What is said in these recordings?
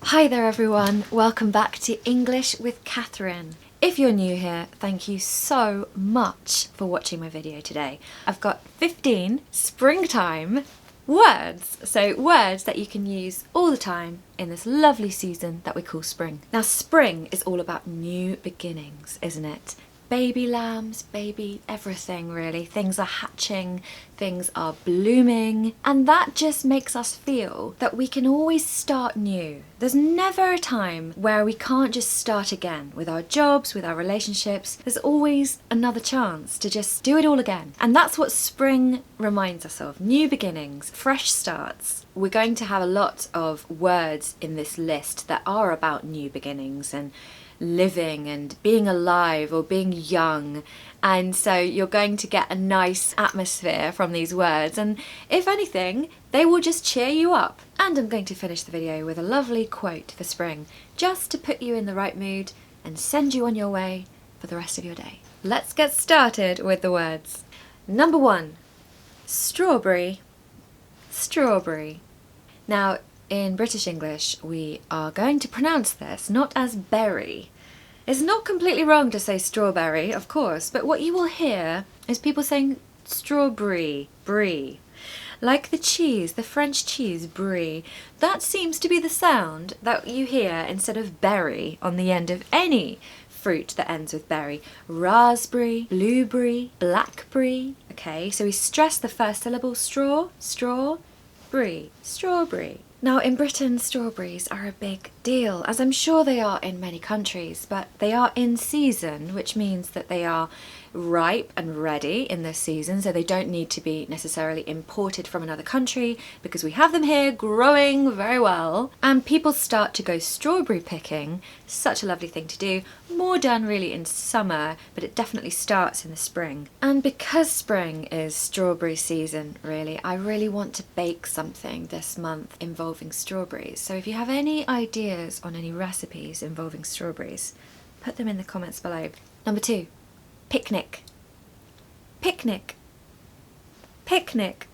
Hi there everyone, welcome back to English with Katharine. If you're new here, thank you so much for watching my video today. I've got 15 springtime words, so words that you can use all the time in this lovely season that we call spring. Now spring is all about new beginnings, isn't it? Baby lambs, baby everything really. Things are hatching, things are blooming, and that just makes us feel that we can always start new. There's never a time where we can't just start again with our jobs, with our relationships. There's always another chance to just do it all again. And that's what spring reminds us of. New beginnings, fresh starts. We're going to have a lot of words in this list that are about new beginnings and living and being alive or being young, and so you're going to get a nice atmosphere from these words, and if anything they will just cheer you up. And I'm going to finish the video with a lovely quote for spring, just to put you in the right mood and send you on your way for the rest of your day. Let's get started with the words. Number 1, strawberry. Strawberry. Now in British English, we are going to pronounce this not as berry. It's not completely wrong to say strawberry, of course, but what you will hear is people saying strawberry, brie. Like the cheese, the French cheese, brie. That seems to be the sound that you hear instead of berry on the end of any fruit that ends with berry. Raspberry, blueberry, blackberry. Okay, so we stress the first syllable, straw, brie, strawberry. Now in Britain, strawberries are a big deal, as I'm sure they are in many countries, but they are in season, which means that they are ripe and ready in this season, so they don't need to be necessarily imported from another country because we have them here growing very well. And people start to go strawberry picking, such a lovely thing to do, more done really in summer, but it definitely starts in the spring. And because spring is strawberry season really, I really want to bake something this month involving strawberries. So if you have any ideas on any recipes involving strawberries, put them in the comments below. Number 2. Picnic. Picnic. Picnic.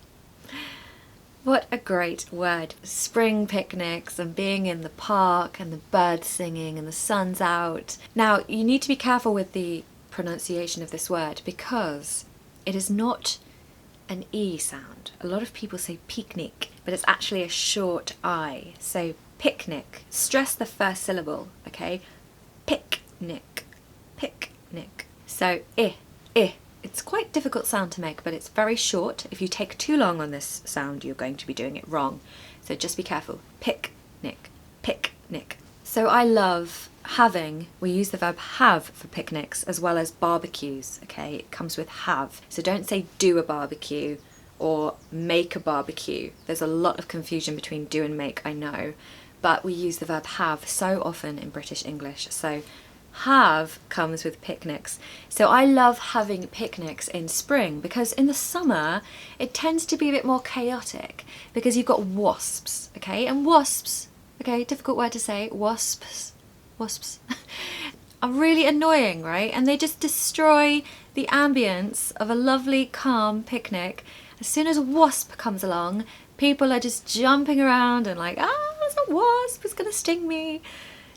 What a great word. Spring picnics and being in the park and the birds singing and the sun's out. Now you need to be careful with the pronunciation of this word because it is not an E sound. A lot of people say picnic, but it's actually a short I. So picnic. Stress the first syllable, okay? Picnic. Picnic. So it's quite a difficult sound to make, but it's very short. If you take too long on this sound, you're going to be doing it wrong. So just be careful. Picnic, picnic. So I love having, we use the verb have for picnics as well as barbecues, okay? It comes with have. So don't say do a barbecue or make a barbecue. There's a lot of confusion between do and make, I know, but we use the verb have so often in British English. So have comes with picnics. So I love having picnics in spring because in the summer it tends to be a bit more chaotic because you've got wasps, okay? And wasps, okay, difficult word to say, wasps are really annoying, right? And they just destroy the ambience of a lovely calm picnic. As soon as a wasp comes along, people are just jumping around and like, there's a wasp, it's gonna sting me.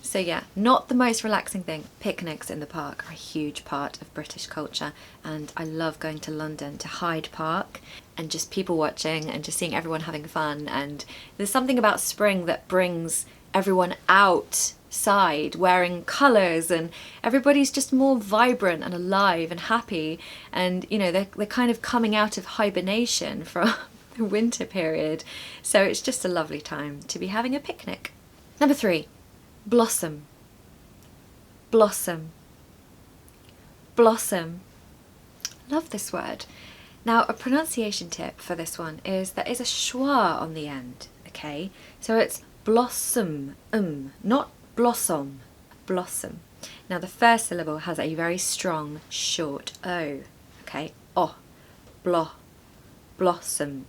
So yeah, not the most relaxing thing. Picnics in the park are a huge part of British culture, and I love going to London to Hyde Park and just people watching and just seeing everyone having fun. And there's something about spring that brings everyone outside wearing colours and everybody's just more vibrant and alive and happy, and you know, they're kind of coming out of hibernation from the winter period. So it's just a lovely time to be having a picnic. Number 3. Blossom. Blossom. Blossom. Love this word. Now a pronunciation tip for this one is there is a schwa on the end, okay? So it's blossom, not blossom, blossom. Now the first syllable has a very strong short O, okay? Oh, blossom,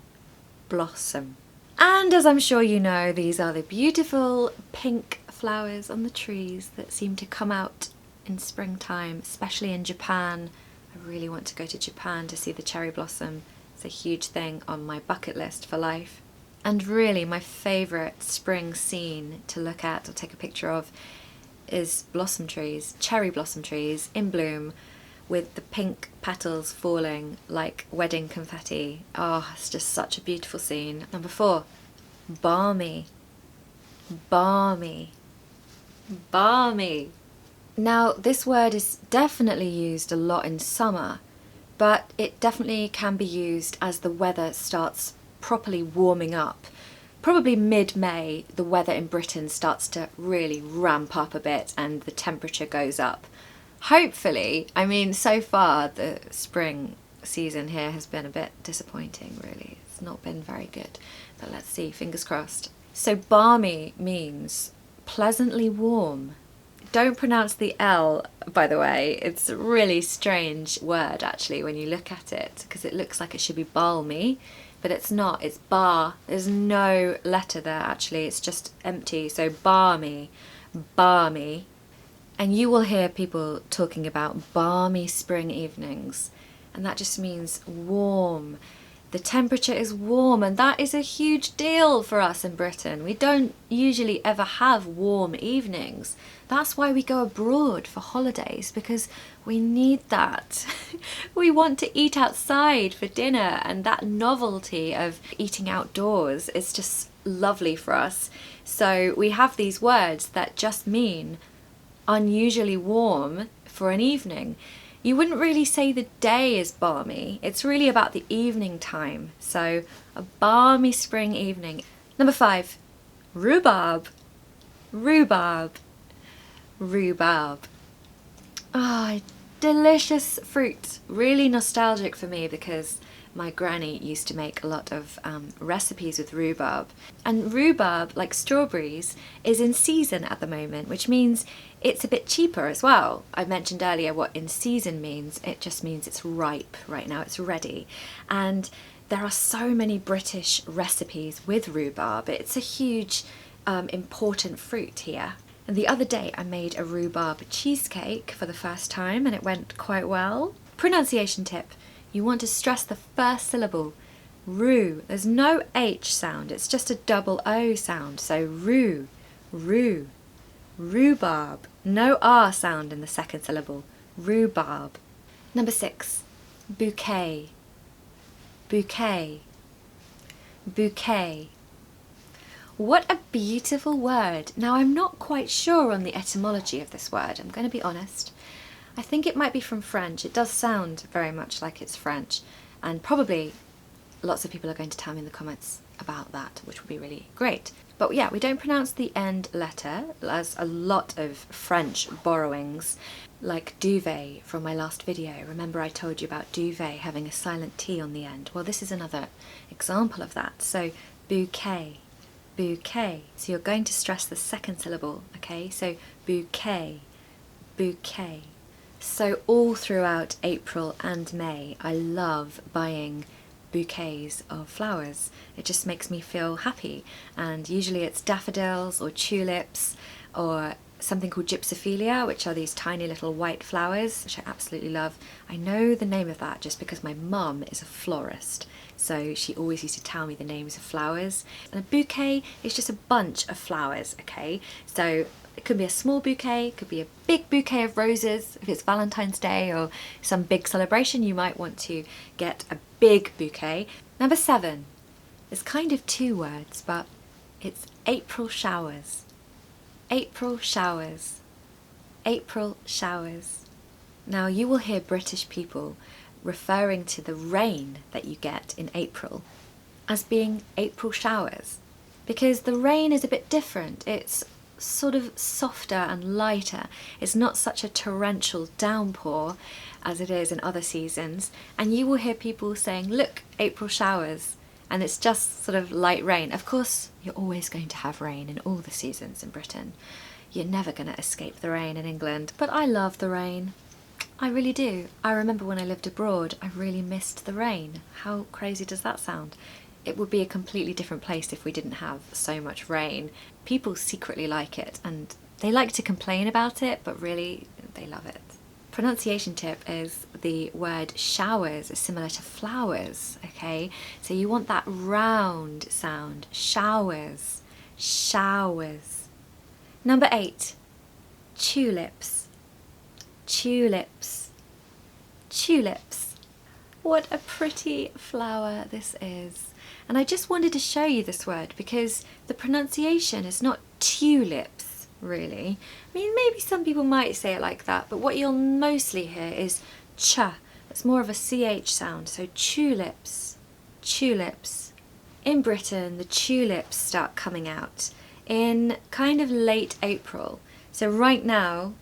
blossom. And as I'm sure you know, these are the beautiful pink flowers on the trees that seem to come out in springtime, especially in Japan. I really want to go to Japan to see the cherry blossom. It's a huge thing on my bucket list for life. And really my favourite spring scene to look at or take a picture of is blossom trees, cherry blossom trees in bloom with the pink petals falling like wedding confetti. Oh, it's just such a beautiful scene. Number 4, balmy. Balmy. Balmy. Now, this word is definitely used a lot in summer, but it definitely can be used as the weather starts properly warming up. Probably mid-May, the weather in Britain starts to really ramp up a bit and the temperature goes up. Hopefully, I mean, so far the spring season here has been a bit disappointing, really. It's not been very good, but let's see, fingers crossed. So balmy means pleasantly warm. Don't pronounce the L, by the way. It's a really strange word, actually, when you look at it, because it looks like it should be balmy, but it's not. It's bar. There's no letter there, actually. It's just empty. So balmy, balmy. And you will hear people talking about balmy spring evenings, and that just means warm. The temperature is warm, and that is a huge deal for us in Britain. We don't usually ever have warm evenings. That's why we go abroad for holidays, because we need that. We want to eat outside for dinner, and that novelty of eating outdoors is just lovely for us. So we have these words that just mean unusually warm for an evening. You wouldn't really say the day is balmy. It's really about the evening time. So a balmy spring evening. Number 5, rhubarb. Rhubarb. Rhubarb. Ah, delicious fruit. Really nostalgic for me because my granny used to make a lot of recipes with rhubarb. And rhubarb, like strawberries, is in season at the moment, which means it's a bit cheaper as well. I mentioned earlier what in season means. It just means it's ripe right now, it's ready. And there are so many British recipes with rhubarb. It's a huge important fruit here. And the other day I made a rhubarb cheesecake for the first time and it went quite well. Pronunciation tip. You want to stress the first syllable, rue. There's no H sound, it's just a double O sound. So rue, rue, rhubarb. No R sound in the second syllable, rhubarb. Number 6, bouquet. Bouquet. Bouquet. What a beautiful word. Now I'm not quite sure on the etymology of this word, I'm going to be honest. I think it might be from French. It does sound very much like it's French, and probably lots of people are going to tell me in the comments about that, which would be really great. But yeah, we don't pronounce the end letter. There's a lot of French borrowings, like duvet from my last video. Remember I told you about duvet having a silent T on the end? Well, this is another example of that. So bouquet, bouquet. So you're going to stress the second syllable, okay? So bouquet, bouquet. So all throughout April and May, I love buying bouquets of flowers. It just makes me feel happy, and usually it's daffodils or tulips or something called gypsophilia, which are these tiny little white flowers, which I absolutely love. I know the name of that just because my mum is a florist, so she always used to tell me the names of flowers. And a bouquet is just a bunch of flowers, okay? So it could be a small bouquet, it could be a big bouquet of roses. If it's Valentine's Day or some big celebration, you might want to get a big bouquet. Number 7 is kind of 2 words, but it's April showers. April showers. April showers. Now you will hear British people referring to the rain that you get in April as being April showers, because the rain is a bit different. It's sort of softer and lighter. It's not such a torrential downpour as it is in other seasons, and you will hear people saying, look, April showers, and it's just sort of light rain. Of course, you're always going to have rain in all the seasons in Britain. You're never going to escape the rain in England, but I love the rain. I really do. I remember when I lived abroad, I really missed the rain. How crazy does that sound? It would be a completely different place if we didn't have so much rain. People secretly like it, and they like to complain about it, but really they love it. Pronunciation tip is the word showers is similar to flowers, okay? So you want that round sound. Showers, showers. Number 8, tulips, tulips, tulips. What a pretty flower this is. And I just wanted to show you this word because the pronunciation is not tulips, really. I mean, maybe some people might say it like that, but what you'll mostly hear is ch. It's more of a ch sound, so tulips, tulips. In Britain, the tulips start coming out in kind of late April. So right now,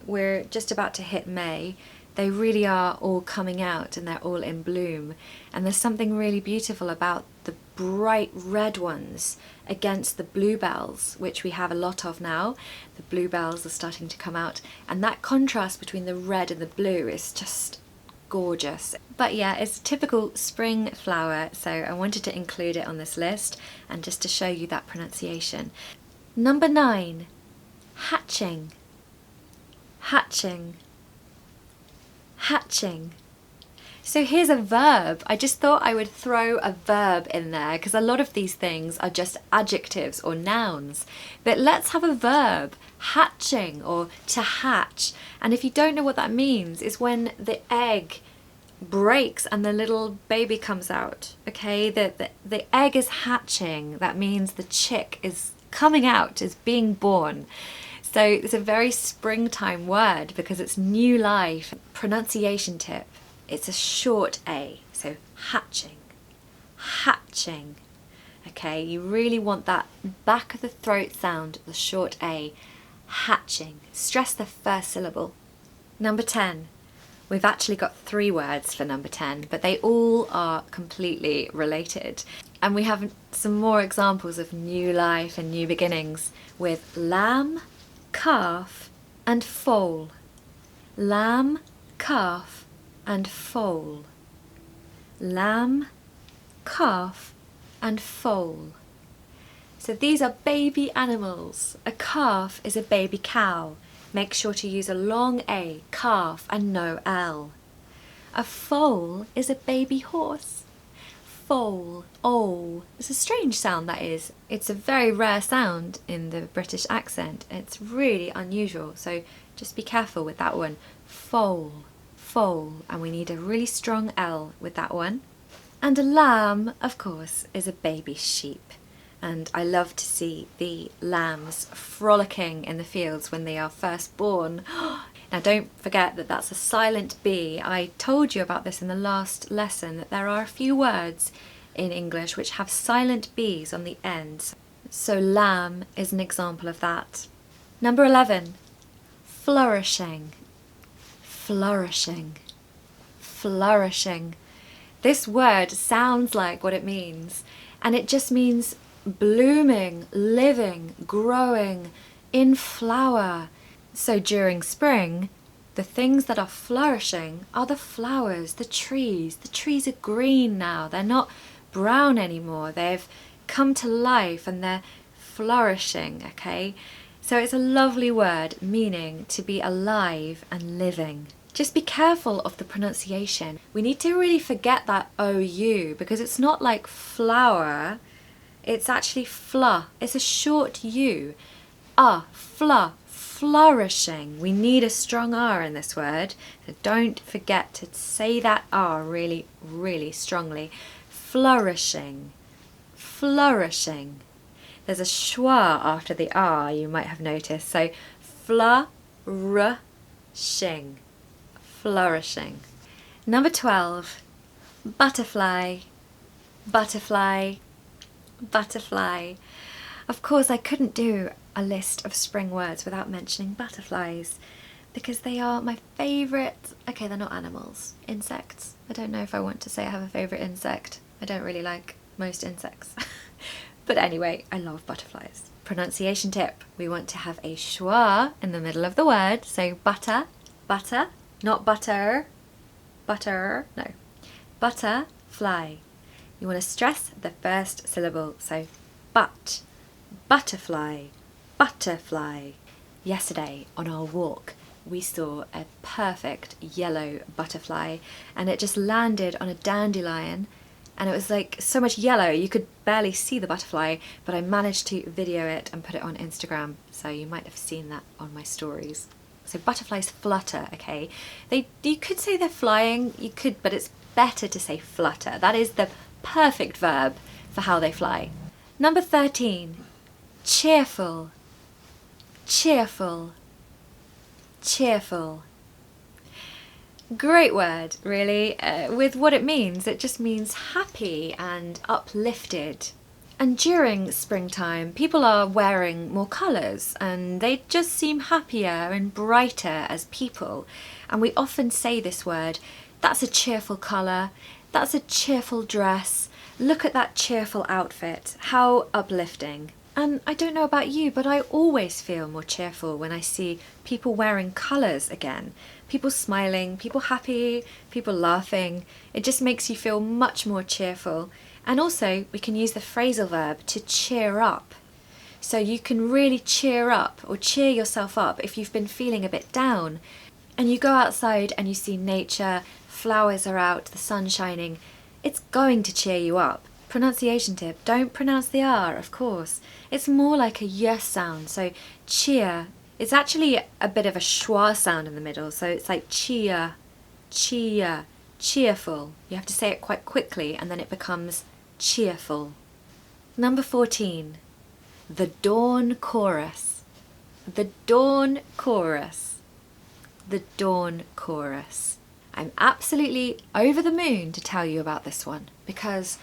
we're just about to hit May. They really are all coming out and they're all in bloom. And there's something really beautiful about the bright red ones against the bluebells, which we have a lot of now. The bluebells are starting to come out, and that contrast between the red and the blue is just gorgeous. But yeah, it's a typical spring flower, so I wanted to include it on this list and just to show you that pronunciation. Number 9, hatching, hatching, hatching. So here's a verb. I just thought I would throw a verb in there because a lot of these things are just adjectives or nouns. But let's have a verb, hatching or to hatch. And if you don't know what that means, it's when the egg breaks and the little baby comes out, okay? The egg is hatching. That means the chick is coming out, is being born. So it's a very springtime word because it's new life. Pronunciation tip. It's a short A, so hatching, hatching. Okay, you really want that back of the throat sound, the short A, hatching. Stress the first syllable. Number 10. We've actually got 3 words for number 10, but they all are completely related. And we have some more examples of new life and new beginnings with lamb, calf, and foal. Lamb, calf, and foal. Lamb, calf, and foal. So these are baby animals. A calf is a baby cow. Make sure to use a long A, calf, and no L. A foal is a baby horse. Foal, oh. It's a strange sound, that is. It's a very rare sound in the British accent. It's really unusual, so just be careful with that one. Foal, foal, and we need a really strong L with that one. And a lamb, of course, is a baby sheep. And I love to see the lambs frolicking in the fields when they are first born. Now don't forget that that's a silent B. I told you about this in the last lesson, that there are a few words in English which have silent B's on the end. So lamb is an example of that. Number 11, flourishing, flourishing, flourishing. This word sounds like what it means, and it just means blooming, living, growing, in flower. So during spring, the things that are flourishing are the flowers, the trees. The trees are green now. They're not brown anymore. They've come to life and they're flourishing, okay? So it's a lovely word meaning to be alive and living. Just be careful of the pronunciation. We need to really forget that OU because it's not like flower. It's actually fla. It's a short U. Fla. Flourishing. We need a strong R in this word. So don't forget to say that R really, really strongly. Flourishing. Flourishing. There's a schwa after the R, you might have noticed. So flourishing. Flourishing. Number 12. Butterfly. Butterfly. Butterfly. Of course, I couldn't do a list of spring words without mentioning butterflies because they are my favourite. Okay, they're not animals, insects. I don't know if I want to say I have a favourite insect. I don't really like most insects. But anyway, I love butterflies. Pronunciation tip. We want to have a schwa in the middle of the word. So butter, butter, not butter, butter, no. Butterfly. You want to stress the first syllable, so butterfly, butterfly. Yesterday on our walk we saw a perfect yellow butterfly and it just landed on a dandelion and it was like so much yellow you could barely see the butterfly, but I managed to video it and put it on Instagram, so you might have seen that on my stories. So butterflies flutter, okay? You could say they're flying, you could, but it's better to say flutter. That is the perfect verb for how they fly. Number 13, cheerful, cheerful, cheerful. Great word, really, with what it means. It just means happy and uplifted. And during springtime, people are wearing more colours and they just seem happier and brighter as people. And we often say this word, that's a cheerful colour, that's a cheerful dress, look at that cheerful outfit, how uplifting. And I don't know about you, but I always feel more cheerful when I see people wearing colours again. People smiling, people happy, people laughing. It just makes you feel much more cheerful. And also, we can use the phrasal verb to cheer up. So you can really cheer up or cheer yourself up if you've been feeling a bit down. And you go outside and you see nature, flowers are out, the sun's shining. It's going to cheer you up. Pronunciation tip, don't pronounce the R, of course. It's more like a y sound, so cheer. It's actually a bit of a schwa sound in the middle, so it's like cheer, cheer, cheerful. You have to say it quite quickly and then it becomes cheerful. Number 14, the dawn chorus. The dawn chorus. The dawn chorus. I'm absolutely over the moon to tell you about this one because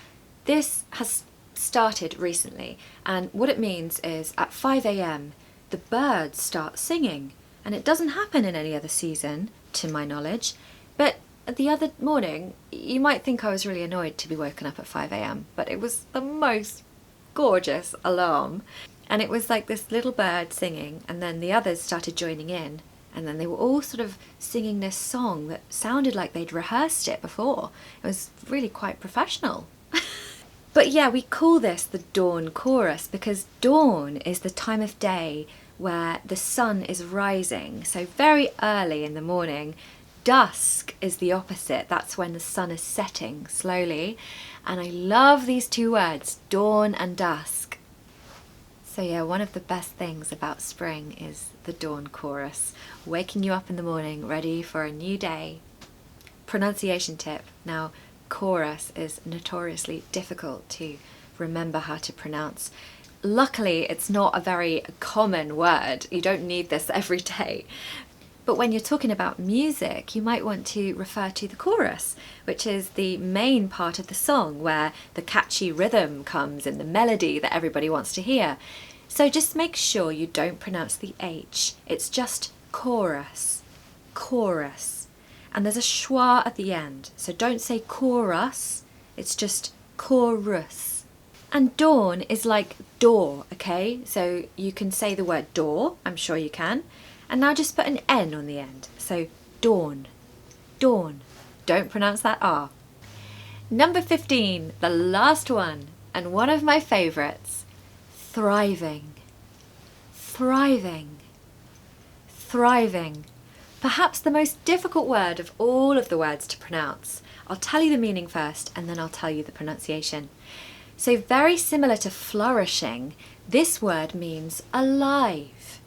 this has started recently, and what it means is at 5 a.m. the birds start singing, and it doesn't happen in any other season, to my knowledge, but the other morning you might think I was really annoyed to be woken up at 5 a.m, but it was the most gorgeous alarm, and it was like this little bird singing, and then the others started joining in, and then they were all sort of singing this song that sounded like they'd rehearsed it before. It was really quite professional. But yeah, we call this the dawn chorus because dawn is the time of day where the sun is rising, so very early in the morning. Dusk is the opposite, that's when the sun is setting slowly. And I love these two words, dawn and dusk. So yeah, one of the best things about spring is the dawn chorus, waking you up in the morning ready for a new day. Pronunciation tip, now chorus is notoriously difficult to remember how to pronounce. Luckily, it's not a very common word. You don't need this every day. But when you're talking about music, you might want to refer to the chorus, which is the main part of the song where the catchy rhythm comes and the melody that everybody wants to hear. So just make sure you don't pronounce the H. It's just chorus, chorus. And there's a schwa at the end, so don't say chorus, it's just chorus. And dawn is like door, okay? So you can say the word door, I'm sure you can. And now just put an N on the end, so dawn, dawn. Don't pronounce that R. Number 15, the last one, and one of my favourites, thriving, thriving, thriving. Perhaps the most difficult word of all of the words to pronounce. I'll tell you the meaning first and then I'll tell you the pronunciation. So very similar to flourishing, this word means alive,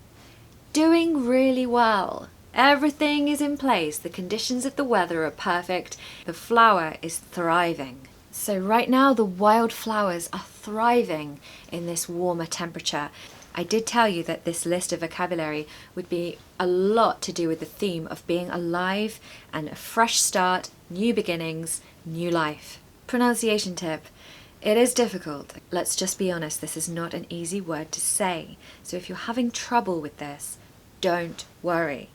doing really well. Everything is in place, the conditions of the weather are perfect, the flower is thriving. So right now the wildflowers are thriving in this warmer temperature. I did tell you that this list of vocabulary would be a lot to do with the theme of being alive and a fresh start, new beginnings, new life. Pronunciation tip. It is difficult. Let's just be honest, this is not an easy word to say. So if you're having trouble with this, don't worry.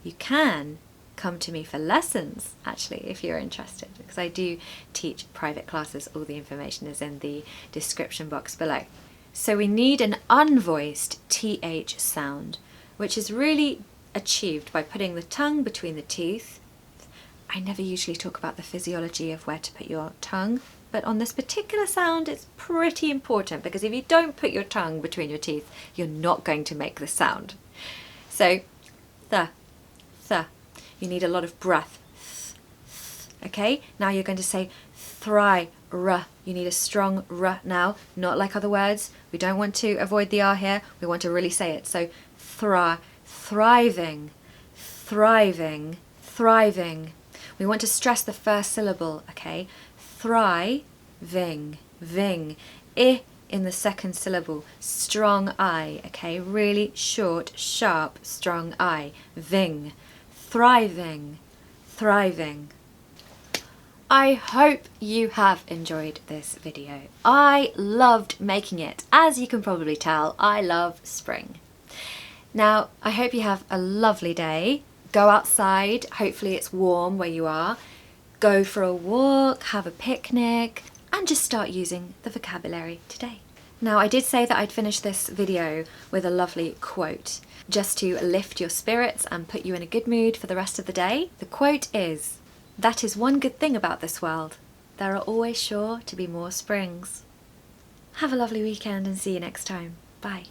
You can come to me for lessons, actually, if you're interested, because I do teach private classes. All the information is in the description box below. So we need an unvoiced TH sound, which is really achieved by putting the tongue between the teeth. I never usually talk about the physiology of where to put your tongue, but on this particular sound it's pretty important because if you don't put your tongue between your teeth, you're not going to make the sound. So, th. You need a lot of breath. Okay, now you're going to say thriving. R. You need a strong R now, not like other words. We don't want to avoid the R here. We want to really say it. So thriving, thriving, thriving. We want to stress the first syllable, okay? Thriving, ving. I in the second syllable. Strong I, okay? Really short, sharp, strong I. Ving. Thriving, thriving. I hope you have enjoyed this video. I loved making it. As you can probably tell, I love spring. Now, I hope you have a lovely day. Go outside, hopefully it's warm where you are. Go for a walk, have a picnic, and just start using the vocabulary today. Now, I did say that I'd finish this video with a lovely quote, just to lift your spirits and put you in a good mood for the rest of the day. The quote is, "That is one good thing about this world. There are always sure to be more springs." Have a lovely weekend and see you next time. Bye.